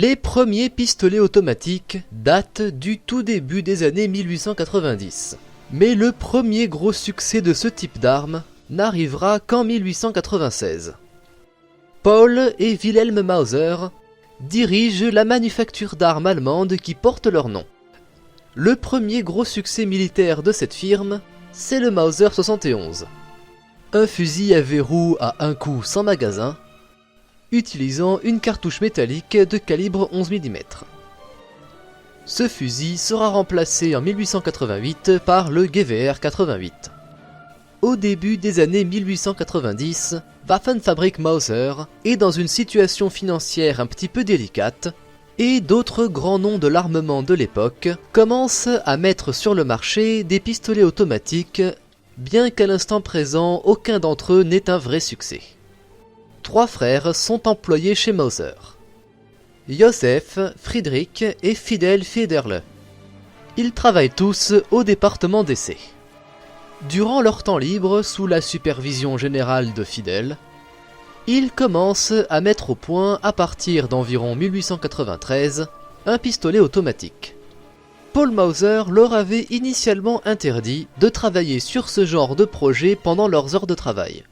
Les premiers pistolets automatiques datent du tout début des années 1890. Mais le premier gros succès de ce type d'arme n'arrivera qu'en 1896. Paul et Wilhelm Mauser dirigent la manufacture d'armes allemandes qui porte leur nom. Le premier gros succès militaire de cette firme, c'est le Mauser 71. Un fusil à verrou à un coup sans magasin, utilisant une cartouche métallique de calibre 11 mm. Ce fusil sera remplacé en 1888 par le GWR 88. Au début des années 1890, Waffenfabrik Mauser est dans une situation financière un petit peu délicate, et d'autres grands noms de l'armement de l'époque commencent à mettre sur le marché des pistolets automatiques, bien qu'à l'instant présent aucun d'entre eux n'est un vrai succès. 3 frères sont employés chez Mauser: Joseph, Friedrich et Fidel Federle. Ils travaillent tous au département d'essai. Durant leur temps libre, sous la supervision générale de Fidel, ils commencent à mettre au point, à partir d'environ 1893, un pistolet automatique. Paul Mauser leur avait initialement interdit de travailler sur ce genre de projet pendant leurs heures de travail,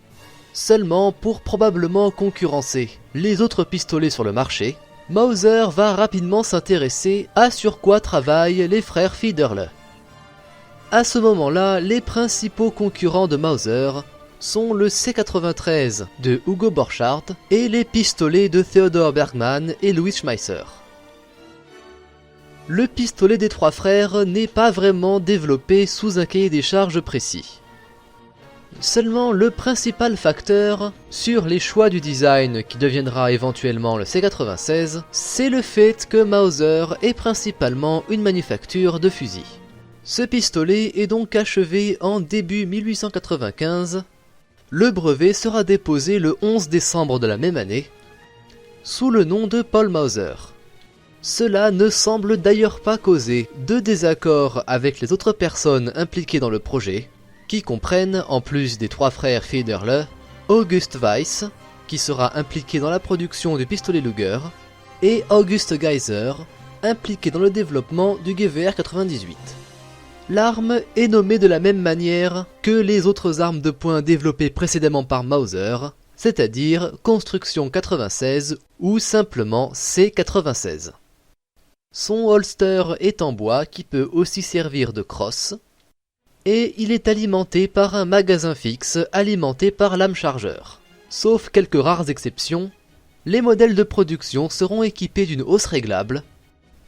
seulement pour probablement concurrencer les autres pistolets sur le marché. Mauser va rapidement s'intéresser à sur quoi travaillent les frères Federle. À ce moment-là, les principaux concurrents de Mauser sont le C93 de Hugo Borchardt et les pistolets de Theodor Bergmann et Louis Schmeisser. Le pistolet des 3 frères n'est pas vraiment développé sous un cahier des charges précis. Seulement le principal facteur sur les choix du design qui deviendra éventuellement le C96, c'est le fait que Mauser est principalement une manufacture de fusils. Ce pistolet est donc achevé en début 1895. Le brevet sera déposé le 11 décembre de la même année, sous le nom de Paul Mauser. Cela ne semble d'ailleurs pas causer de désaccord avec les autres personnes impliquées dans le projet, qui comprennent, en plus des 3 frères Federle, August Weiss, qui sera impliqué dans la production du pistolet Luger, et August Geiser, impliqué dans le développement du GWR 98. L'arme est nommée de la même manière que les autres armes de poing développées précédemment par Mauser, c'est-à-dire Construction 96 ou simplement C96. Son holster est en bois qui peut aussi servir de crosse, et il est alimenté par un magasin fixe alimenté par lame chargeur. Sauf quelques rares exceptions, les modèles de production seront équipés d'une hausse réglable,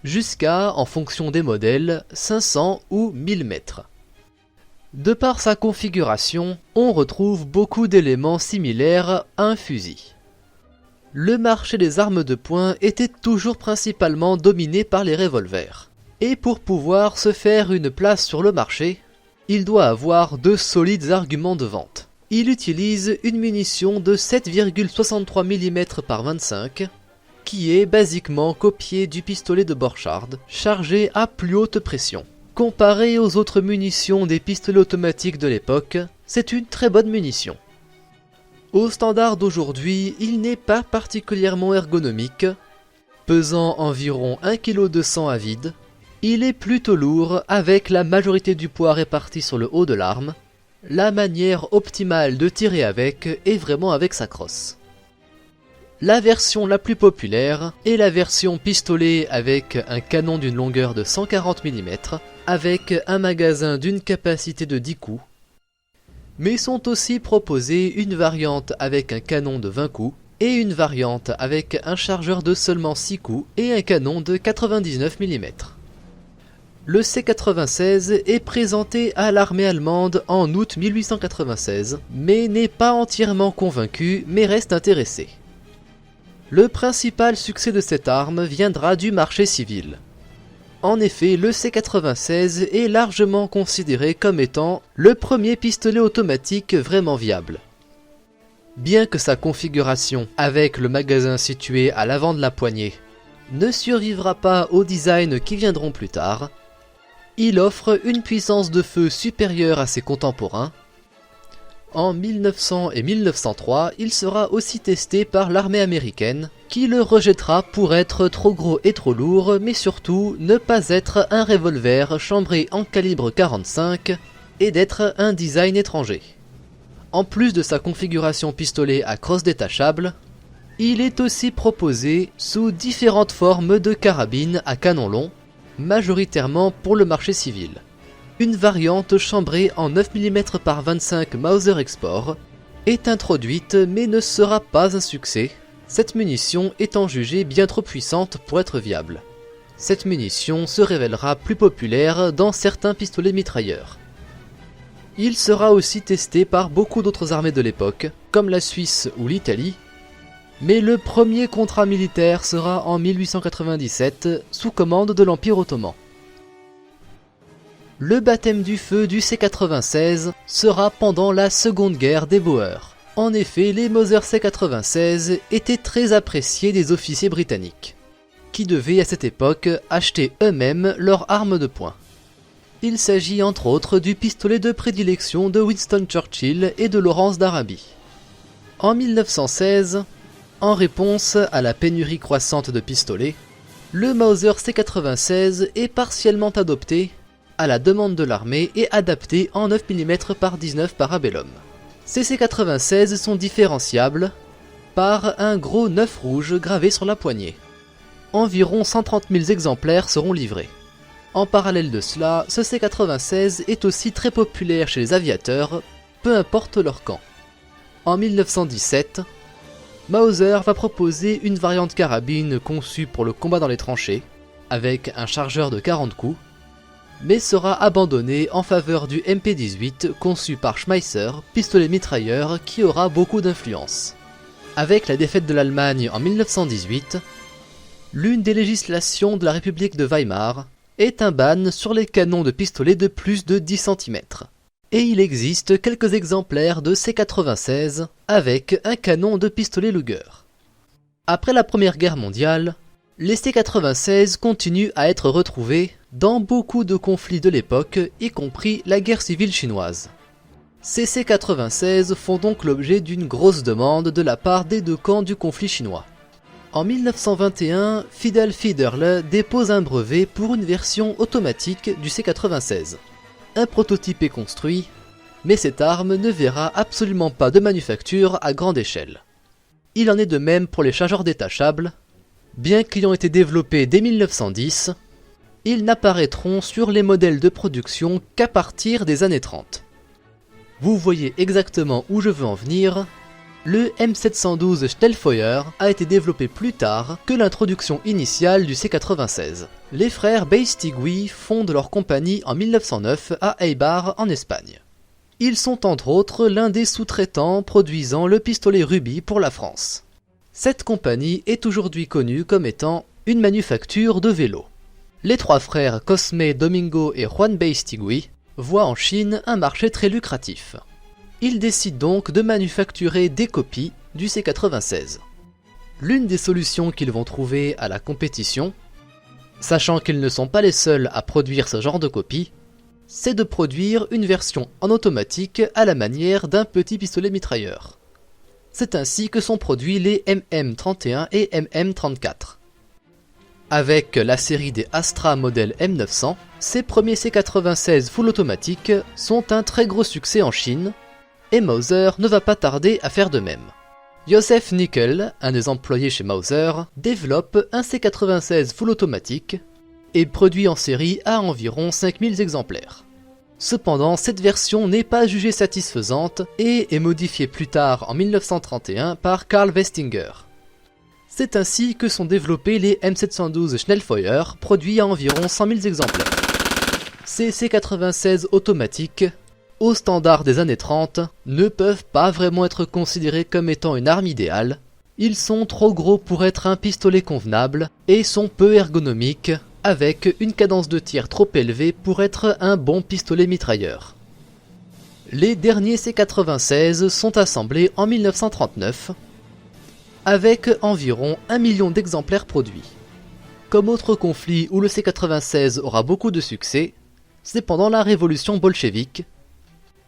jusqu'à, en fonction des modèles, 500 ou 1000 mètres. De par sa configuration, on retrouve beaucoup d'éléments similaires à un fusil. Le marché des armes de poing était toujours principalement dominé par les revolvers. Et pour pouvoir se faire une place sur le marché, il doit avoir de solides arguments de vente. Il utilise une munition de 7,63 mm par 25, qui est basiquement copiée du pistolet de Borchardt, chargé à plus haute pression. Comparé aux autres munitions des pistolets automatiques de l'époque, c'est une très bonne munition. Au standard d'aujourd'hui, il n'est pas particulièrement ergonomique, pesant environ 1,2 kg à vide. Il est plutôt lourd, avec la majorité du poids réparti sur le haut de l'arme. La manière optimale de tirer avec est vraiment avec sa crosse. La version la plus populaire est la version pistolet avec un canon d'une longueur de 140 mm, avec un magasin d'une capacité de 10 coups. Mais sont aussi proposées une variante avec un canon de 20 coups et une variante avec un chargeur de seulement 6 coups et un canon de 99 mm. Le C96 est présenté à l'armée allemande en août 1896, mais n'est pas entièrement convaincu, mais reste intéressé. Le principal succès de cette arme viendra du marché civil. En effet, le C96 est largement considéré comme étant le premier pistolet automatique vraiment viable. Bien que sa configuration, avec le magasin situé à l'avant de la poignée, ne survivra pas aux designs qui viendront plus tard, il offre une puissance de feu supérieure à ses contemporains. En 1900 et 1903, il sera aussi testé par l'armée américaine, qui le rejettera pour être trop gros et trop lourd, mais surtout ne pas être un revolver chambré en calibre 45 et d'être un design étranger. En plus de sa configuration pistolet à crosse détachable, il est aussi proposé sous différentes formes de carabines à canon long, majoritairement pour le marché civil. Une variante chambrée en 9 mm par 25 Mauser Export est introduite mais ne sera pas un succès, cette munition étant jugée bien trop puissante pour être viable. Cette munition se révélera plus populaire dans certains pistolets mitrailleurs. Il sera aussi testé par beaucoup d'autres armées de l'époque, comme la Suisse ou l'Italie, mais le premier contrat militaire sera en 1897 sous commande de l'Empire ottoman. Le baptême du feu du C-96 sera pendant la Seconde Guerre des Boers. En effet, les Mauser C-96 étaient très appréciés des officiers britanniques, qui devaient à cette époque acheter eux-mêmes leurs armes de poing. Il s'agit entre autres du pistolet de prédilection de Winston Churchill et de Lawrence d'Arabie. En 1916, en réponse à la pénurie croissante de pistolets, le Mauser C-96 est partiellement adopté à la demande de l'armée et adapté en 9 mm par 19 Parabellum. Ces C-96 sont différenciables par un gros 9 rouge gravé sur la poignée. Environ 130 000 exemplaires seront livrés. En parallèle de cela, ce C-96 est aussi très populaire chez les aviateurs, peu importe leur camp. En 1917, Mauser va proposer une variante carabine conçue pour le combat dans les tranchées, avec un chargeur de 40 coups, mais sera abandonné en faveur du MP-18 conçu par Schmeisser, pistolet mitrailleur qui aura beaucoup d'influence. Avec la défaite de l'Allemagne en 1918, l'une des législations de la République de Weimar est un ban sur les canons de pistolet de plus de 10 cm. Et il existe quelques exemplaires de C-96 avec un canon de pistolet Luger. Après la Première Guerre mondiale, les C-96 continuent à être retrouvés dans beaucoup de conflits de l'époque, y compris la guerre civile chinoise. Ces C-96 font donc l'objet d'une grosse demande de la part des deux camps du conflit chinois. En 1921, Fidel Fiederle dépose un brevet pour une version automatique du C-96. Un prototype est construit, mais cette arme ne verra absolument pas de manufacture à grande échelle. Il en est de même pour les chargeurs détachables. Bien qu'ayant été développés dès 1910, ils n'apparaîtront sur les modèles de production qu'à partir des années 30. Vous voyez exactement où je veux en venir. Le M712 Schnellfeuer a été développé plus tard que l'introduction initiale du C-96. Les frères Beistigui fondent leur compagnie en 1909 à Eibar en Espagne. Ils sont entre autres l'un des sous-traitants produisant le pistolet Ruby pour la France. Cette compagnie est aujourd'hui connue comme étant une manufacture de vélos. Les trois frères Cosme, Domingo et Juan Beistigui voient en Chine un marché très lucratif. Ils décident donc de manufacturer des copies du C-96. L'une des solutions qu'ils vont trouver à la compétition, sachant qu'ils ne sont pas les seuls à produire ce genre de copies, c'est de produire une version en automatique à la manière d'un petit pistolet mitrailleur. C'est ainsi que sont produits les MM31 et MM34. Avec la série des Astra modèle M900, ces premiers C-96 full automatique sont un très gros succès en Chine, et Mauser ne va pas tarder à faire de même. Joseph Nickel, un des employés chez Mauser, développe un C-96 full automatique et produit en série à environ 5000 exemplaires. Cependant, cette version n'est pas jugée satisfaisante et est modifiée plus tard en 1931 par Karl Westinger. C'est ainsi que sont développés les M712 Schnellfeuer, produits à environ 100 000 exemplaires. Ces C-96 automatiques, au standard des années 30, ne peuvent pas vraiment être considérés comme étant une arme idéale. Ils sont trop gros pour être un pistolet convenable et sont peu ergonomiques, avec une cadence de tir trop élevée pour être un bon pistolet mitrailleur. Les derniers C-96 sont assemblés en 1939, avec environ 1 million d'exemplaires produits. Comme autre conflit où le C-96 aura beaucoup de succès, c'est pendant la révolution bolchevique.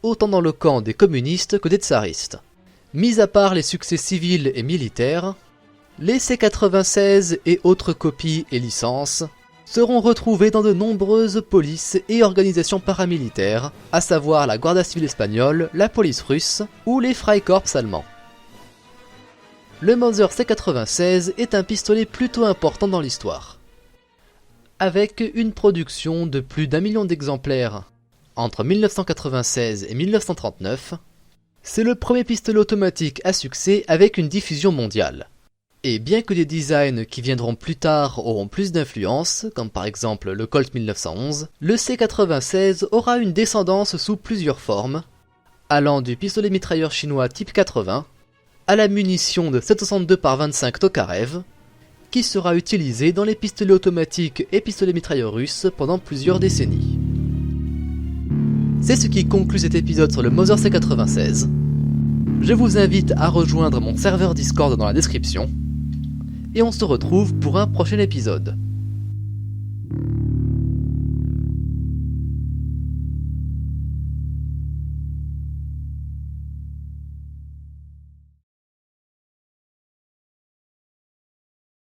autant dans le camp des communistes que des tsaristes. Mis à part les succès civils et militaires, les C-96 et autres copies et licences seront retrouvés dans de nombreuses polices et organisations paramilitaires, à savoir la Guardia Civile espagnole, la police russe ou les Freikorps allemands. Le Mauser C-96 est un pistolet plutôt important dans l'histoire. Avec une production de plus d'1 million d'exemplaires entre 1996 et 1939, c'est le premier pistolet automatique à succès avec une diffusion mondiale. Et bien que des designs qui viendront plus tard auront plus d'influence, comme par exemple le Colt 1911, le C-96 aura une descendance sous plusieurs formes, allant du pistolet mitrailleur chinois type 80 à la munition de 7,62 par 25 Tokarev, qui sera utilisée dans les pistolets automatiques et pistolets mitrailleurs russes pendant plusieurs décennies. C'est ce qui conclut cet épisode sur le Mauser C-96. Je vous invite à rejoindre mon serveur Discord dans la description, et on se retrouve pour un prochain épisode.